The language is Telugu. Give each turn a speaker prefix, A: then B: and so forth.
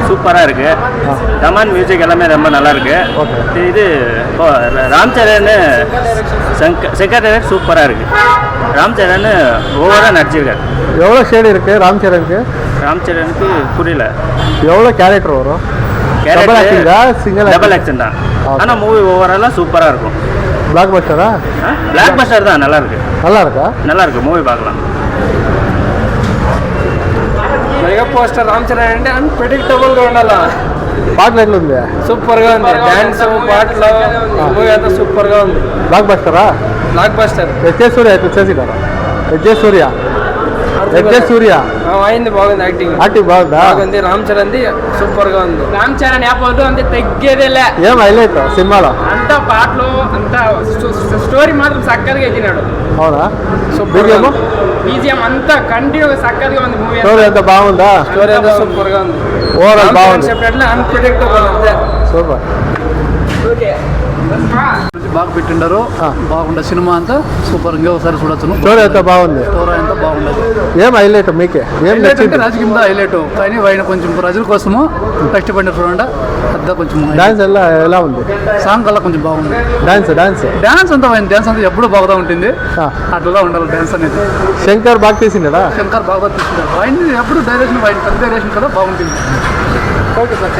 A: சூப்பராக இருக்குது. தமன் மியூசிக் எல்லாமே ரொம்ப நல்லா இருக்கு. இது ராம் சரண் செகண்ட் சூப்பராக இருக்குது. ராம் சரண் ஓவராக நடிச்சிருக்காரு.
B: எவ்வளோ ஷேடு இருக்குது ராம் சரணுக்கு?
A: ராம் சரணுக்கு புரியல
B: எவ்வளோ கேரக்டர் வரும்?
A: டபுள் ஆக்ஷன் தான். ஆனால் மூவி ஓவராலாக சூப்பராக இருக்கும்.
B: பிளாக் பஸ்டரா?
A: பிளாக் பஸ்டர் தான். நல்லா இருக்கு.
B: நல்லா இருக்கா?
A: நல்லா இருக்கு. மூவி பார்க்கலாம்.
C: మెగా పోస్టర్ రామ్ చరణ్ అంటే అన్ప్రెడిక్టబుల్గా ఉండాలి.
B: పాటలు ఎట్లా ఉంది?
C: సూపర్గా ఉంది. డాన్స్ పాటలు మూవీ అంతా సూపర్గా ఉంది.
B: బ్లాక్ బస్టరా?
C: Blockbuster.
B: ఎస్జే సూర్య అయితే చేసినారా? ఎస్జే సూర్య
C: అయింది. బాగుంది. యాక్టింగ్
B: బాగుందా?
C: బాగుంది. రామ్ చరణ్ సూపర్ గా ఉంది. రామ్ చరణ్ యాపోదు అంతే తగ్గేదేలే.
B: ఏం హైలైట్ సినిమాలో
C: అంతా పాటలు అంతా స్టోరీ మాత్రం చక్కగా ఎక్కినాడు.
B: అవునా?
C: బీజిఎం అంతా కంటిన్యూగా చక్కగా ఉంది. మూవీ
B: స్టోరీ అంతా బాగుందా?
C: స్టోరీ అంతా సూపర్ గా ఉంది.
B: ఓవరాల్ బాగుంది.
C: చెప్పినట్లు అన్ప్రెడిక్టబుల్ అంతే.
B: సూపర్.
D: బాగా పెట్టిండారు. బాగుండే సినిమా అంతా సూపర్. ఇంకా ఒకసారి చూడొచ్చు.
B: స్టోరీ అంతా బాగుంది.
D: స్టోరీ అంతా బాగుండదు.
B: ఏం హైలైట్ మీకే? ఏం నచ్చింది?
D: రాజకీయం హైలైట్ కానీ ఆయన కొంచెం ప్రజల కోసము కష్టపడిన చూడండి. అదా కొంచెం
B: డాన్స్ ఎలా ఉంది?
D: సాంగ్ కల్లా కొంచెం బాగుంది.
B: డాన్స్
D: అంతా డాన్స్ అంతా ఎప్పుడు బాగా ఉంటుంది. అట్లా ఉండాలి డాన్స్ అనేది.
B: శంకర్ బాగా తీసిండా?
D: శంకర్ బాగా తీసిండారు. ఆయన ఎప్పుడు డైరెక్షన్ పెద్ద డైరెక్షన్ కదా బాగుంటుంది. Okay sir.